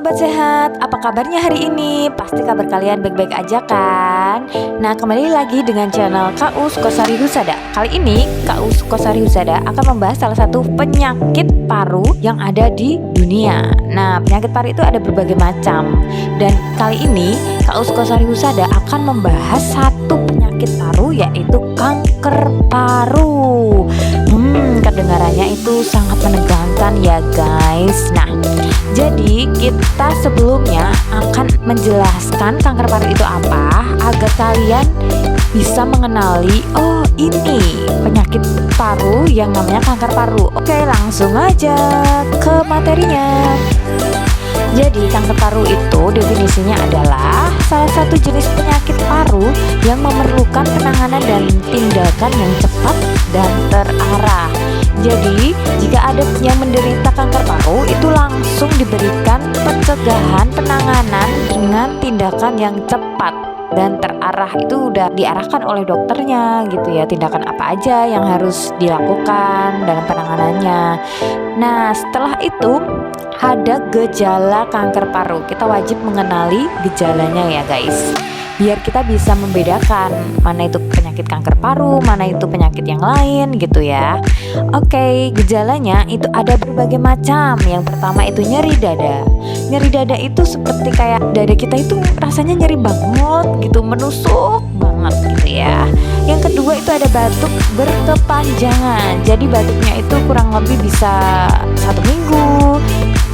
Sobat Sehat, apa kabarnya hari ini? Pasti kabar kalian baik-baik aja kan? Nah, kembali lagi dengan channel KU Sukosari Husada. Kali ini KU Sukosari Husada akan membahas salah satu penyakit paru yang ada di dunia. Nah, penyakit paru itu ada berbagai macam. Dan kali ini KU Sukosari Husada akan membahas satu penyakit paru, yaitu kanker paru. Kedengarannya itu sangat menegangkan ya guys. Nah, jadi kita sebelumnya akan menjelaskan kanker paru itu apa, agar kalian bisa mengenali, oh ini penyakit paru yang namanya kanker paru. Oke, langsung aja ke materinya. Jadi kanker paru itu definisinya adalah salah satu jenis penyakit paru yang memerlukan penanganan dan tindakan yang cepat dan terarah. Jadi jika ada yang menderita kanker paru, itu langsung diberikan pencegahan penanganan dengan tindakan yang cepat dan terarah. Itu udah diarahkan oleh dokternya gitu ya, tindakan apa aja yang harus dilakukan dalam penanganannya. Nah, setelah itu ada gejala kanker paru. Kita wajib mengenali gejalanya ya guys, biar kita bisa membedakan mana itu penyakit kanker paru, mana itu penyakit yang lain gitu ya. Oke, gejalanya itu ada berbagai macam. Yang pertama itu nyeri dada. Nyeri dada itu seperti kayak dada kita itu rasanya nyeri banget gitu, menusuk banget gitu ya. Yang kedua itu ada batuk berkepanjangan. Jadi batuknya itu kurang lebih bisa 1 minggu,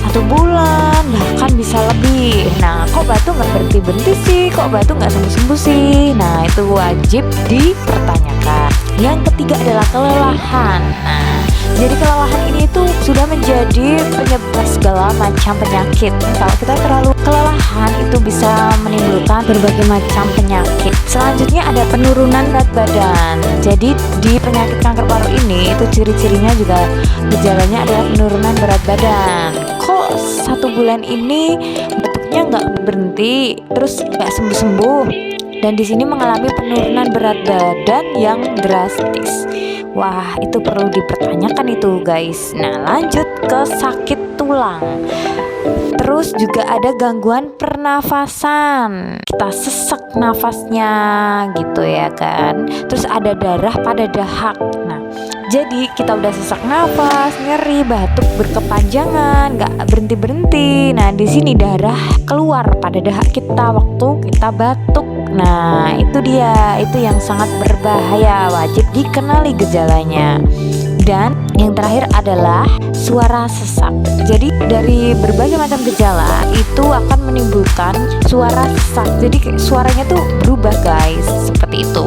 1 bulan, bahkan bisa lebih. Nah, kok batuk nggak berhenti-berhenti sih? Kok batuk nggak sembuh-sembuh sih? Nah, itu wajib dipertanyakan. Yang ketiga adalah kelelahan. Nah, jadi kelelahan ini tuh sudah menjadi penyebab segala macam penyakit. Kalau kita terlalu kelelahan itu bisa menimbulkan berbagai macam penyakit. Selanjutnya ada penurunan berat badan. Jadi di penyakit kanker paru ini itu ciri-cirinya juga gejalanya adalah penurunan berat badan. Kok 1 bulan ini batuknya nggak berhenti, terus nggak sembuh-sembuh, dan di sini mengalami penurunan berat badan yang drastis. Wah, itu perlu dipertanyakan itu guys. Nah, lanjut ke sakit tulang. Terus juga ada gangguan pernafasan, kita sesak nafasnya gitu ya kan. Terus ada darah pada dahak. Nah, jadi kita udah sesak nafas, nyeri, batuk berkepanjangan, nggak berhenti-berhenti. Nah, di sini darah keluar pada dahak kita waktu kita batuk. Nah, itu dia, itu yang sangat berbahaya, wajib dikenali gejalanya. Dan yang terakhir adalah suara sesak. Jadi dari berbagai macam gejala itu akan menimbulkan suara sesak. Jadi suaranya tuh berubah guys, seperti itu.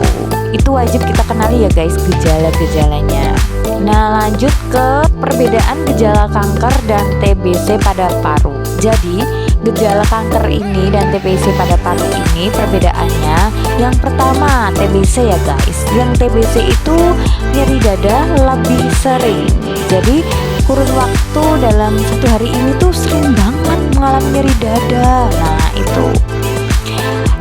Itu wajib kita kenali ya guys, gejala-gejalanya. Nah, lanjut ke perbedaan gejala kanker dan TBC pada paru. Jadi gejala kanker ini dan TBC pada paru ini perbedaannya, yang pertama TBC ya guys. Yang TBC itu nyeri dada lebih sering. Jadi kurun waktu dalam 1 hari ini tuh sering banget mengalami nyeri dada. Nah, itu.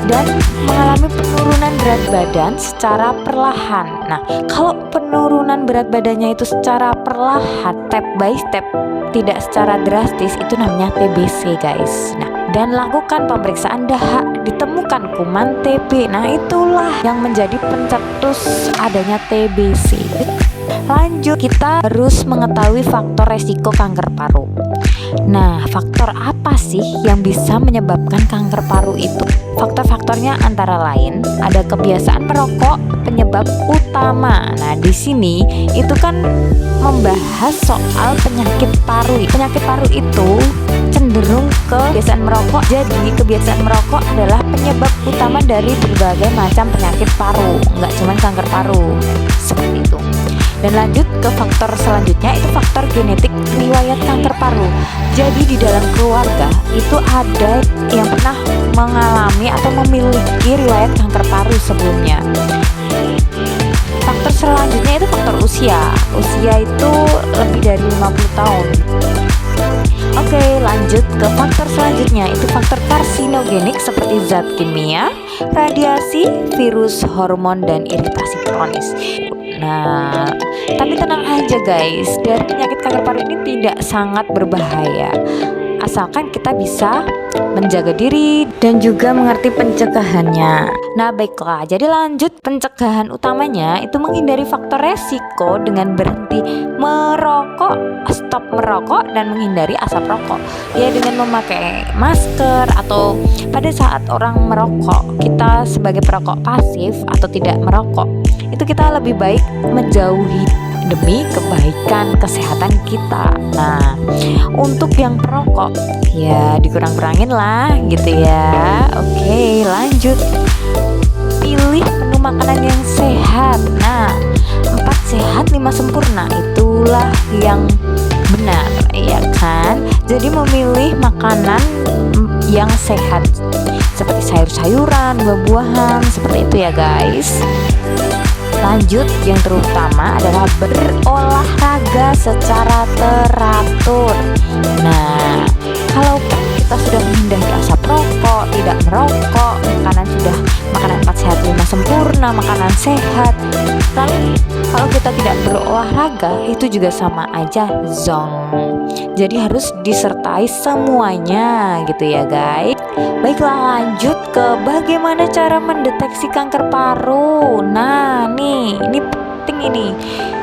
Dan mengalami penurunan berat badan secara perlahan. Nah, kalau penurunan berat badannya itu secara perlahan, step by step, tidak secara drastis, itu namanya TBC guys. Nah, dan lakukan pemeriksaan dahak, ditemukan kuman TB. Nah, itulah yang menjadi pencetus adanya TBC. Lanjut, kita harus mengetahui faktor resiko kanker paru. Nah, faktor apa sih yang bisa menyebabkan kanker paru itu? Faktor-faktornya antara lain ada kebiasaan merokok, penyebab utama. Nah, di sini itu kan membahas soal penyakit paru. Penyakit paru itu cenderung ke kebiasaan merokok. Jadi kebiasaan merokok adalah penyebab utama dari berbagai macam penyakit paru, nggak cuma kanker paru, seperti itu. Dan lanjut ke faktor selanjutnya, itu faktor genetik riwayat kanker paru. Jadi di dalam keluarga itu ada yang pernah mengalami atau memiliki riwayat kanker paru sebelumnya. Faktor selanjutnya itu faktor usia. Usia itu lebih dari 50 tahun. Oke, lanjut ke faktor selanjutnya, itu faktor karsinogenik seperti zat kimia, radiasi, virus, hormon, dan iritasi kronis. Nah, tapi tenang aja guys, dari penyakit kanker paru ini tidak sangat berbahaya. asalkan kita bisa menjaga diri dan juga mengerti pencegahannya. Nah baiklah, jadi lanjut, pencegahan utamanya itu menghindari faktor resiko dengan berhenti merokok, stop merokok, dan menghindari asap rokok. Ya dengan memakai masker, atau pada saat orang merokok, kita sebagai perokok pasif atau tidak merokok, itu kita lebih baik menjauhi demi kebaikan kesehatan kita. Nah, untuk yang perokok ya dikurang-kurangin lah gitu ya. Oke, lanjut. Pilih menu makanan yang sehat. Nah, 4 sehat 5 sempurna itulah yang benar, ya kan? Jadi memilih makanan yang sehat seperti sayur-sayuran, buah-buahan, seperti itu ya guys. Lanjut, yang terutama adalah berolahraga secara teratur. Nah, kalau kita sudah menghindari asap rokok, tidak merokok, makanan 4 sehat 5 sempurna, makanan sehat. Lalu kalau kita tidak berolahraga, itu juga sama aja zong. Jadi harus disertai semuanya gitu ya guys. Baiklah, lanjut ke bagaimana cara mendeteksi kanker paru. Nah ini penting ini.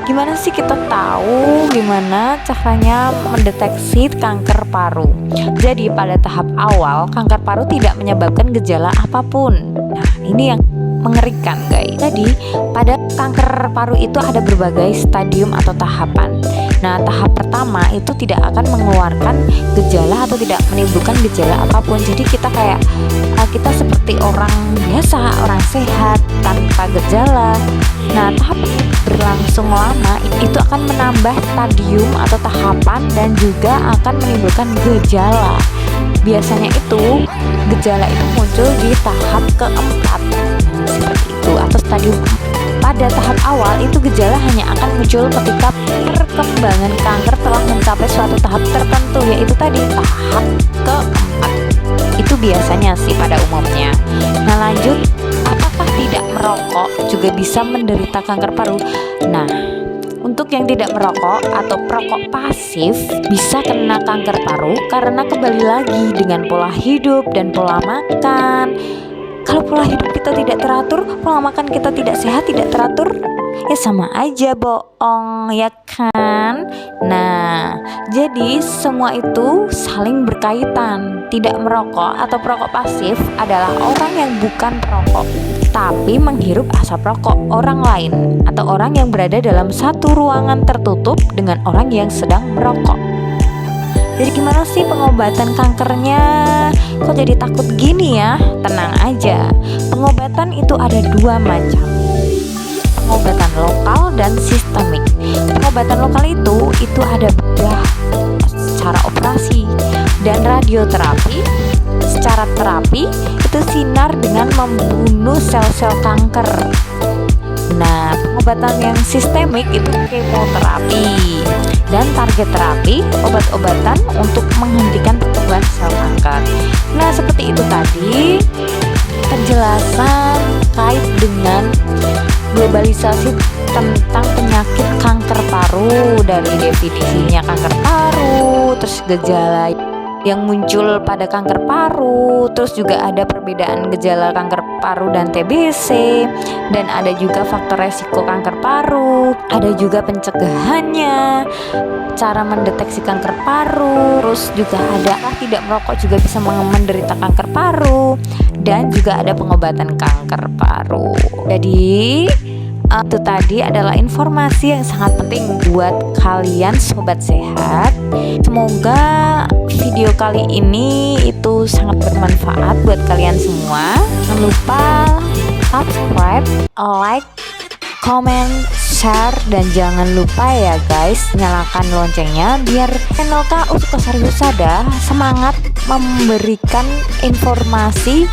Gimana sih kita tahu gimana caranya mendeteksi kanker paru? Jadi pada tahap awal kanker paru tidak menyebabkan gejala apapun. Nah ini yang mengerikan guys. Jadi pada kanker paru itu ada berbagai stadium atau tahapan. Nah tahap pertama itu tidak akan mengeluarkan gejala atau tidak menimbulkan gejala apapun. Jadi kita kita seperti orang biasa, orang sehat tanpa gejala. Nah tahap berlangsung lama itu akan menambah stadium atau tahapan dan juga akan menimbulkan gejala. Biasanya itu gejala itu muncul di tahap keempat, seperti itu, atau stadium. Pada tahap awal itu gejala hanya akan muncul ketika perkembangan kanker telah mencapai suatu tahap tertentu, yaitu tadi tahap keempat. Itu biasanya sih pada umumnya. Nah lanjut, apakah tidak merokok juga bisa menderita kanker paru? Nah, untuk yang tidak merokok atau perokok pasif bisa kena kanker paru karena kembali lagi dengan pola hidup dan pola makan. Kalau pola hidup kita tidak teratur, pola makan kita tidak sehat, tidak teratur, ya sama aja bohong, ya kan? Nah, jadi semua itu saling berkaitan. Tidak merokok atau perokok pasif adalah orang yang bukan perokok, tapi menghirup asap rokok orang lain atau orang yang berada dalam satu ruangan tertutup dengan orang yang sedang merokok. Jadi gimana sih pengobatan kankernya? Kok jadi takut gini ya? Tenang aja. Pengobatan itu ada 2 macam. Pengobatan lokal dan sistemik. Pengobatan lokal itu ada bedah secara operasi dan radioterapi. Secara terapi itu sinar dengan membunuh sel-sel kanker. Nah, pengobatan yang sistemik itu kemoterapi, dan target terapi obat-obatan untuk menghentikan pertumbuhan sel kanker. Nah, seperti itu tadi penjelasan terkait dengan globalisasi tentang penyakit kanker paru, dari definisinya kanker paru, terus gejala yang muncul pada kanker paru, terus juga ada perbedaan gejala kanker paru dan TBC, dan ada juga faktor resiko kanker paru, ada juga pencegahannya, cara mendeteksi kanker paru, terus juga ada tidak merokok juga bisa menderita kanker paru, dan juga ada pengobatan kanker paru. Jadi itu tadi adalah informasi yang sangat penting buat kalian sobat sehat. Semoga video kali ini itu sangat bermanfaat buat kalian semua. Jangan lupa subscribe, like, comment, share, dan jangan lupa ya guys, nyalakan loncengnya biar channel KU Sukosari Husada semangat memberikan informasi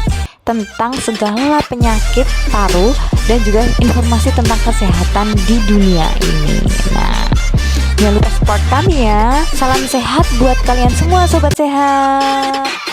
tentang segala penyakit paru dan juga informasi tentang kesehatan di dunia ini. Nah, jangan lupa support kami ya. Salam sehat buat kalian semua sobat sehat.